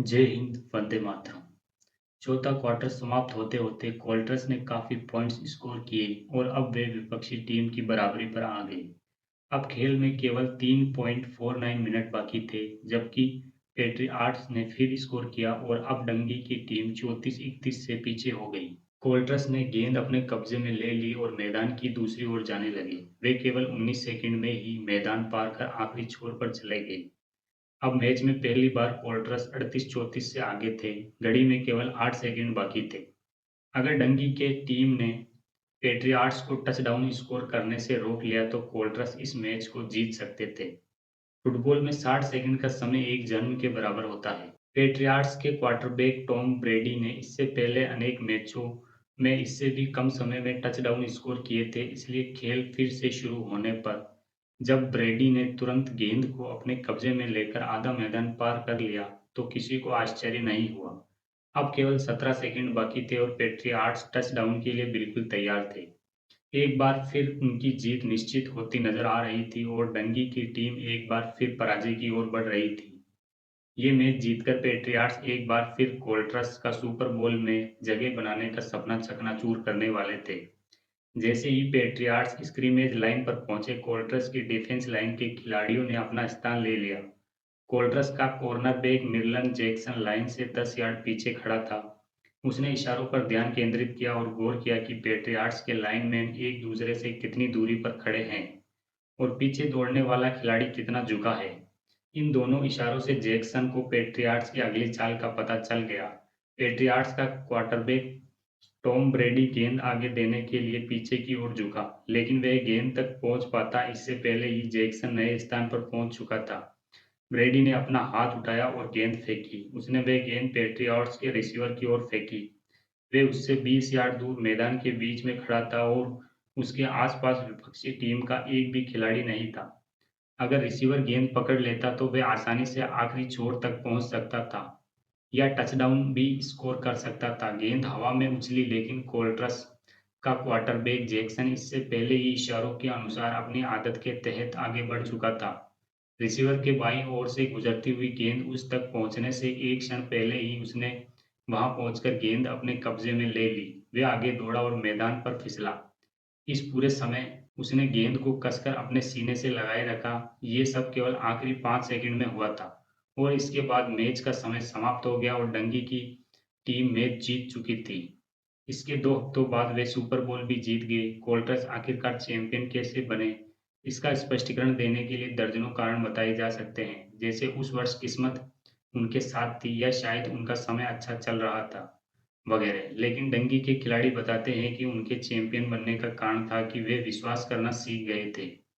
जय हिंद, वंदे मातरम। चौथा क्वार्टर समाप्त होते-होते कोल्ट्स ने काफी पॉइंट्स स्कोर किए और अब वे विपक्षी टीम की बराबरी पर आ गए। अब खेल में केवल 3.49 मिनट बाकी थे, जबकि पेट्रियाट्स ने फिर स्कोर किया और अब डंगी की टीम 34-31 से पीछे हो गई। कोल्ट्स ने गेंद अपने कब्जे में ले ली और मैदान की दूसरी ओर जाने लगे। वे केवल 19 सेकंड में ही मैदान पार कर आखिरी छोर पर चले गए। अब मैच में पहली बार पोर्टरस 38-34 से आगे थे, घड़ी में केवल 8 सेकंड बाकी थे। अगर डंगी के टीम ने पेट्रियाट्स को टचडाउन स्कोर करने से रोक लिया तो कोल्ट्रस इस मैच को जीत सकते थे। फुटबॉल में 60 सेकंड का समय एक जन्म के बराबर होता है। पेट्रियाट्स के क्वार्टरबैक टॉम ब्रेडी ने इससे पहले अनेक मैचों में इससे भी कम समय में टचडाउन स्कोर किए थे, इसलिए खेल फिर से शुरू होने पर जब ब्रेडी ने तुरंत गेंद को अपने कब्जे में लेकर आधा मैदान पार कर लिया, तो किसी को आश्चर्य नहीं हुआ। अब केवल 17 सेकंड बाकी थे और पेट्रियाट्स टचडाउन के लिए बिल्कुल तैयार थे। एक बार फिर उनकी जीत निश्चित होती नजर आ रही थी और डंगी की टीम एक बार फिर पराजय की ओर बढ़ रही थी। ये मैच जीतकर पेट्रियाट्स एक बार फिर कोल्ट्रस का सुपर बोल में जगह बनाने का सपना चकनाचूर करने वाले थे। जैसे ही पेट्रियाट्स स्क्रीमेज लाइन पर पहुंचे, कोल्ट्रस की डिफेंस लाइन के खिलाड़ियों ने अपना स्थान ले लिया। कोल्ट्रस का कॉर्नरबैक मिर्लन जैक्सन लाइन से 10 यार्ड पीछे खड़ा था। उसने इशारों पर ध्यान केंद्रित किया और गौर किया कि पेट्रियाट्स के लाइनमैन एक दूसरे से कितनी दूरी पर खड़े हैं और पीछे दौड़ने वाला खिलाड़ी कितना झुका है। इन दोनों इशारों से जैक्सन को पेट्रियाट्स की अगली चाल का पता चल गया। पेट्रियाट्स का क्वार्टरबैक टॉम ब्रेडी गेंद आगे देने के लिए पीछे की ओर झुका, लेकिन वह गेंद तक पहुंच पाता इससे पहले ही जैक्सन नए स्थान पर पहुंच चुका था। ब्रेडी ने अपना हाथ उठाया और गेंद फेंकी। उसने वह गेंद पेट्रियाट्स के रिसीवर की ओर फेंकी। वे उससे 20 यार्ड दूर मैदान के बीच में खड़ा था और उसके आसपास विपक्षी टीम का एक भी खिलाड़ी नहीं था। अगर रिसीवर गेंद पकड़ लेता तो वह आसानी से आखिरी छोर तक पहुंच सकता था या टचडाउन भी स्कोर कर सकता था। गेंद हवा में उछली, लेकिन कोल्ट्रस का क्वार्टरबैक जैक्सन इससे पहले ही इशारों के अनुसार अपनी आदत के तहत आगे बढ़ चुका था। रिसीवर के बाईं ओर से गुजरती हुई गेंद उस तक पहुंचने से एक क्षण पहले ही उसने वहां पहुंचकर गेंद अपने कब्जे में ले ली। वे आगे दौड़ा और मैदान पर फिसला। इस पूरे समय उसने गेंद को कसकर अपने सीने से लगाए रखा। ये सब केवल आखिरी 5 सेकंड में हुआ था और इसके बाद मैच का समय समाप्त हो गया और डंगी की टीम मैच जीत चुकी थी। इसके 2 हफ्तों बाद वे सुपर बोल भी जीत गए। कोल्ट्स आखिरकार चैंपियन कैसे बने, इसका स्पष्टीकरण देने के लिए दर्जनों कारण बताए जा सकते हैं, जैसे उस वर्ष किस्मत उनके साथ थी या शायद उनका समय अच्छा चल रहा था, वगैरह। लेकिन डंगी के खिलाड़ी बताते हैं कि उनके चैंपियन बनने का कारण था कि वे विश्वास करना सीख गए थे।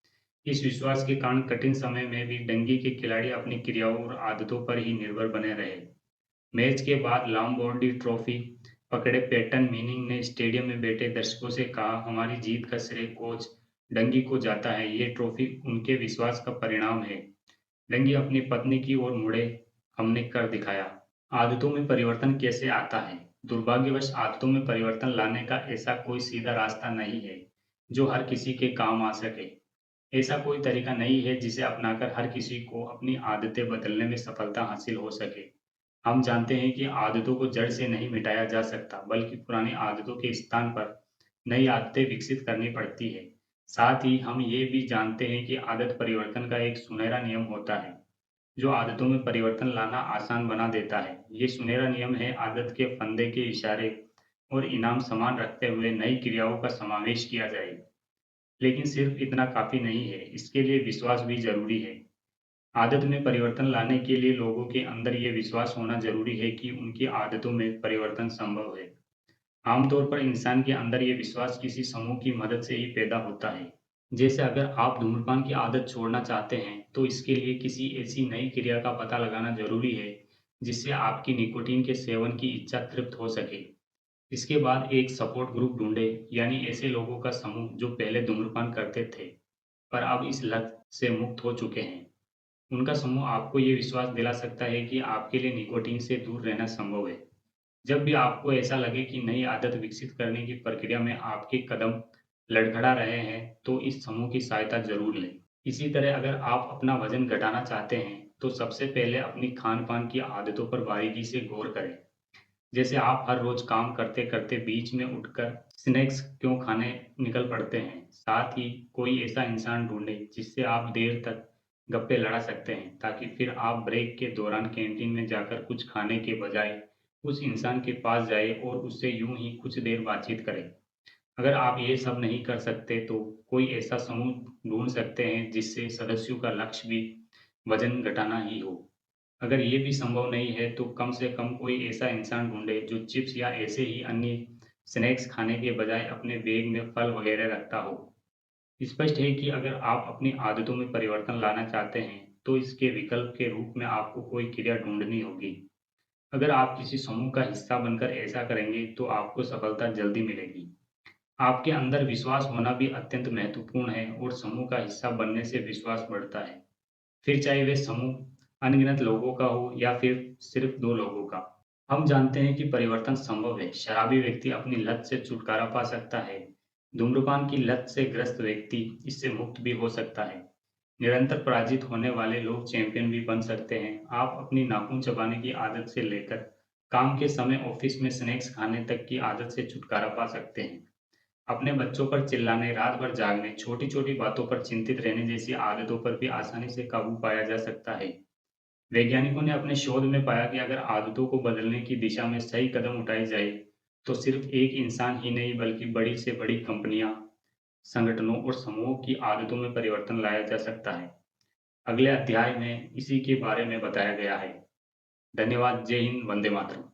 इस विश्वास के कारण कठिन समय में भी डंगी के खिलाड़ी अपनी क्रियाओं और आदतों पर ही निर्भर बने रहे। मैच के बाद लॉम्बार्डी ट्रॉफी पकड़े पैटन मीनिंग ने स्टेडियम में बैठे दर्शकों से कहा, हमारी जीत का श्रेय कोच डंगी को जाता है। ये ट्रॉफी उनके विश्वास का परिणाम है। डंगी अपनी पत्नी की ओर मुड़े, हमने कर दिखाया। आदतों में परिवर्तन कैसे आता है? दुर्भाग्यवश आदतों में परिवर्तन लाने का ऐसा कोई सीधा रास्ता नहीं है जो हर किसी के काम आ सके। ऐसा कोई तरीका नहीं है जिसे अपनाकर हर किसी को अपनी आदतें बदलने में सफलता हासिल हो सके। हम जानते हैं कि आदतों को जड़ से नहीं मिटाया जा सकता, बल्कि पुरानी आदतों के स्थान पर नई आदतें विकसित करनी पड़ती है। साथ ही हम ये भी जानते हैं कि आदत परिवर्तन का एक सुनहरा नियम होता है जो आदतों में परिवर्तन लाना आसान बना देता है। ये सुनहरा नियम है, आदत के फंदे के इशारे और इनाम समान रखते हुए नई क्रियाओं का समावेश किया जाए। लेकिन सिर्फ इतना काफी नहीं है, इसके लिए विश्वास भी जरूरी है। आदत में परिवर्तन लाने के लिए लोगों के अंदर ये विश्वास होना जरूरी है कि उनकी आदतों में परिवर्तन संभव है। आमतौर पर इंसान के अंदर ये विश्वास किसी समूह की मदद से ही पैदा होता है। जैसे अगर आप धूम्रपान की आदत छोड़ना चाहते हैं, तो इसके लिए किसी ऐसी नई क्रिया का पता लगाना जरूरी है जिससे आपकी निकोटीन के सेवन की इच्छा तृप्त हो सके। इसके बाद एक सपोर्ट ग्रुप ढूंढें, यानी ऐसे लोगों का समूह जो पहले धूम्रपान करते थे पर अब इस लत से मुक्त हो चुके हैं। उनका समूह आपको ये विश्वास दिला सकता है कि आपके लिए निकोटीन से दूर रहना संभव है। जब भी आपको ऐसा लगे कि नई आदत विकसित करने की प्रक्रिया में आपके कदम लड़खड़ा रहे हैं, तो इस समूह की सहायता जरूर लें। इसी तरह अगर आप अपना वजन घटाना चाहते हैं, तो सबसे पहले अपनी खान-पान की आदतों पर बारीकी से गौर करें। जैसे आप हर रोज काम करते-करते बीच में उठकर स्नैक्स क्यों खाने निकल पड़ते हैं। साथ ही कोई ऐसा इंसान ढूँढें जिससे आप देर तक गप्पे लड़ा सकते हैं, ताकि फिर आप ब्रेक के दौरान कैंटीन में जाकर कुछ खाने के बजाय उस इंसान के पास जाएँ और उससे यूँ ही कुछ देर बातचीत करें। अगर आप ये सब नहीं कर सकते तो कोई ऐसा समूह ढूँढ सकते हैं जिससे सदस्यों का लक्ष्य भी वज़न घटाना ही हो। अगर ये भी संभव नहीं है तो कम से कम कोई ऐसा इंसान ढूँढें जो चिप्स या ऐसे ही अन्य स्नैक्स खाने के बजाय अपने बैग में फल वगैरह रखता हो। स्पष्ट है कि अगर आप अपनी आदतों में परिवर्तन लाना चाहते हैं, तो इसके विकल्प के रूप में आपको कोई क्रिया ढूँढनी होगी। अगर आप किसी समूह का हिस्सा बनकर ऐसा करेंगे, तो आपको सफलता जल्दी मिलेगी। आपके अंदर विश्वास होना भी अत्यंत महत्वपूर्ण है और समूह का हिस्सा बनने से विश्वास बढ़ता है। फिर चाहे वे समूह अनगिनत लोगों का हो या फिर सिर्फ 2 लोगों का। हम जानते हैं कि परिवर्तन संभव है। शराबी व्यक्ति अपनी लत से छुटकारा पा सकता है। धूम्रपान की लत से ग्रस्त व्यक्ति इससे मुक्त भी हो सकता है। निरंतर पराजित होने वाले लोग चैंपियन भी बन सकते हैं। आप अपनी नाखून चबाने की आदत से लेकर काम के समय ऑफिस में स्नैक्स खाने तक की आदत से छुटकारा पा सकते हैं। अपने बच्चों पर चिल्लाने, रात भर जागने, छोटी-छोटी बातों पर चिंतित रहने जैसी आदतों पर भी आसानी से काबू पाया जा सकता है। वैज्ञानिकों ने अपने शोध में पाया कि अगर आदतों को बदलने की दिशा में सही कदम उठाए जाए, तो सिर्फ एक इंसान ही नहीं बल्कि बड़ी से बड़ी कंपनियां, संगठनों और समूहों की आदतों में परिवर्तन लाया जा सकता है। अगले अध्याय में इसी के बारे में बताया गया है। धन्यवाद। जय हिंद। वंदे मातरम।